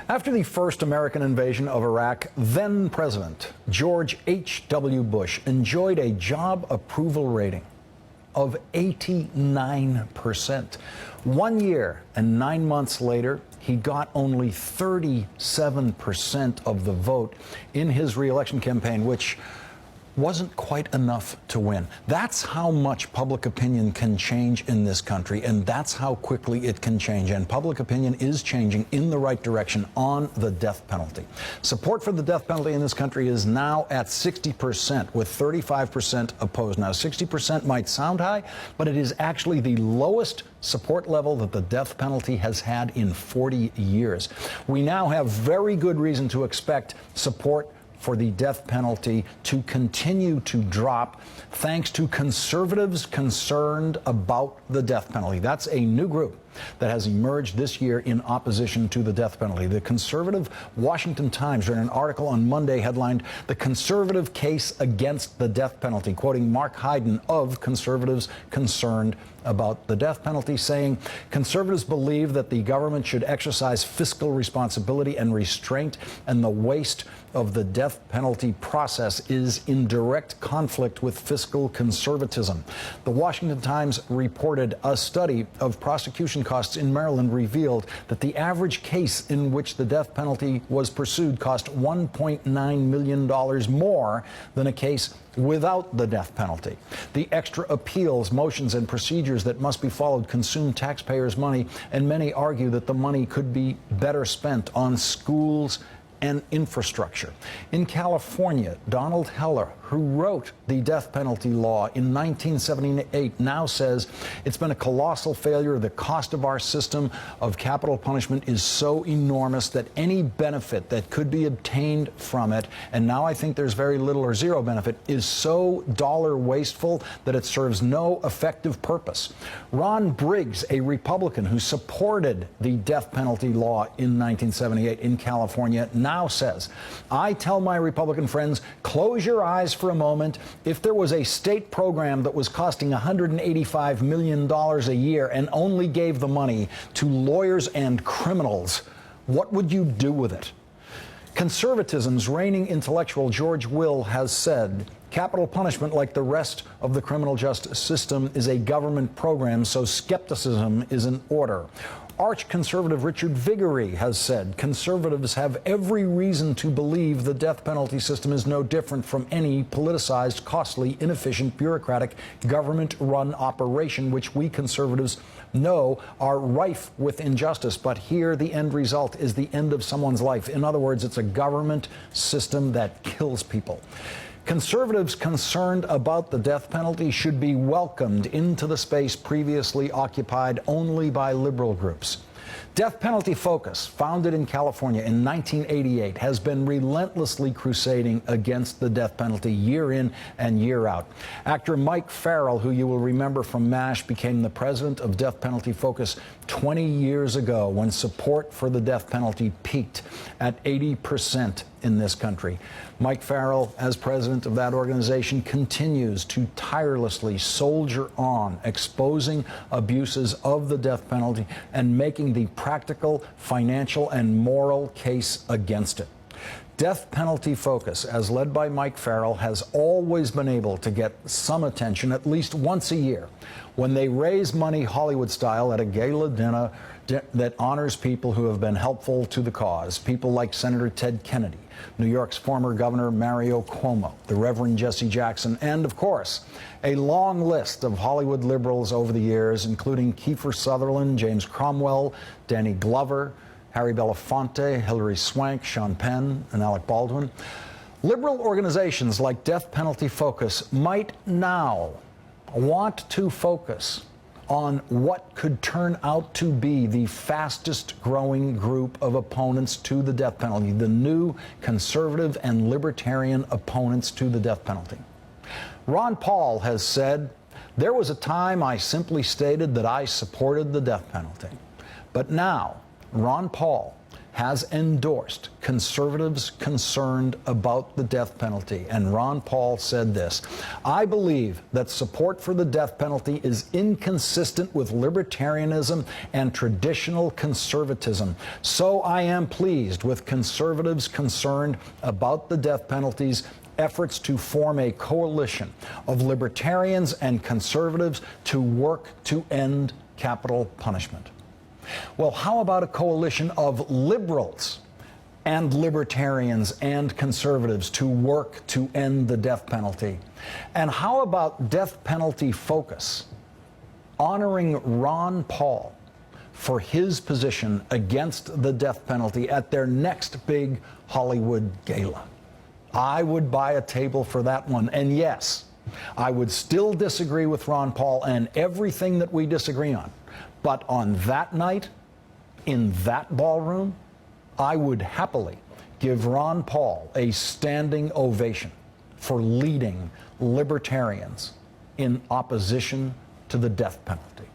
After the first American invasion of Iraq, then President George H.W. Bush enjoyed a job approval rating of 89%. 1 year and 9 months later, he got only 37% of the vote in his reelection campaign, which wasn't quite enough to win. That's how much public opinion can change in this country, and that's how quickly it can change. And public opinion is changing in the right direction on the death penalty. Support for the death penalty in this country is now at 60%, with 35% opposed. Now, 60% might sound high, but it is actually the lowest support level that the death penalty has had in 40 years. We now have very good reason to expect support for the death penalty to continue to drop, thanks to conservatives concerned about the death penalty. That's a new group that has emerged this year in opposition to the death penalty. The conservative Washington Times, in an article on Monday, headlined "The Conservative Case Against the Death Penalty," quoting Mark Hyden of conservatives concerned about the death penalty, saying conservatives believe that the government should exercise fiscal responsibility and restraint, and the waste of the death penalty process is in direct conflict with fiscal conservatism. The Washington Times reported a study of prosecution costs in Maryland revealed that the average case in which the death penalty was pursued cost $1.9 million more than a case without the death penalty. The extra appeals, motions, and procedures that must be followed consume taxpayers' money, and many argue that the money could be better spent on schools and infrastructure. In California, Donald Heller, who wrote the death penalty law in 1978, now says it's been a colossal failure. The cost of our system of capital punishment is so enormous that any benefit that could be obtained from it, and now I think there's very little or zero benefit, is so dollar wasteful that it serves no effective purpose. Ron Briggs, a Republican who supported the death penalty law in 1978 in California, now says, "I tell my Republican friends, close your eyes for a moment. If there was a state program that was costing $185 million a year and only gave the money to lawyers and criminals, what would you do with it?" Conservatism's reigning intellectual George Will has said, "Capital punishment, like the rest of the criminal justice system, is a government program, so skepticism is in order." Arch-conservative Richard Viguerie has said, "Conservatives have every reason to believe the death penalty system is no different from any politicized, costly, inefficient, bureaucratic, government-run operation which we conservatives know are rife with injustice. But here the end result is the end of someone's life. In other words, it's a government system that kills people." Conservatives concerned about the death penalty should be welcomed into the space previously occupied only by liberal groups. Death Penalty Focus, founded in California in 1988, has been relentlessly crusading against the death penalty year in and year out. Actor Mike Farrell, who you will remember from MASH, became the president of Death Penalty Focus 20 years ago when support for the death penalty peaked at 80% in this country. Mike Farrell, as president of that organization, continues to tirelessly soldier on, exposing abuses of the death penalty and making the practical, financial, and moral case against it. Death Penalty Focus, as led by Mike Farrell, has always been able to get some attention at least once a year when they raise money Hollywood style at a gala dinner that honors people who have been helpful to the cause. People like Senator Ted Kennedy, New York's former Governor Mario Cuomo, the Reverend Jesse Jackson, and, of course, a long list of Hollywood liberals over the years, including Kiefer Sutherland, James Cromwell, Danny Glover, Harry Belafonte, Hilary Swank, Sean Penn, and Alec Baldwin. Liberal organizations like Death Penalty Focus might now want to focus on what could turn out to be the fastest growing group of opponents to the death penalty, the new conservative and libertarian opponents to the death penalty. Ron Paul has said, "There was a time I simply stated that I supported the death penalty." But now, Ron Paul has endorsed conservatives concerned about the death penalty. And Ron Paul said this: "I believe that support for the death penalty is inconsistent with libertarianism and traditional conservatism. So I am pleased with conservatives concerned about the death penalty's efforts to form a coalition of libertarians and conservatives to work to end capital punishment." Well, how about a coalition of liberals and libertarians and conservatives to work to end the death penalty? And how about Death Penalty Focus honoring Ron Paul for his position against the death penalty at their next big Hollywood gala? I would buy a table for that one. And yes, I would still disagree with Ron Paul and everything that we disagree on. But on that night, in that ballroom, I would happily give Ron Paul a standing ovation for leading libertarians in opposition to the death penalty.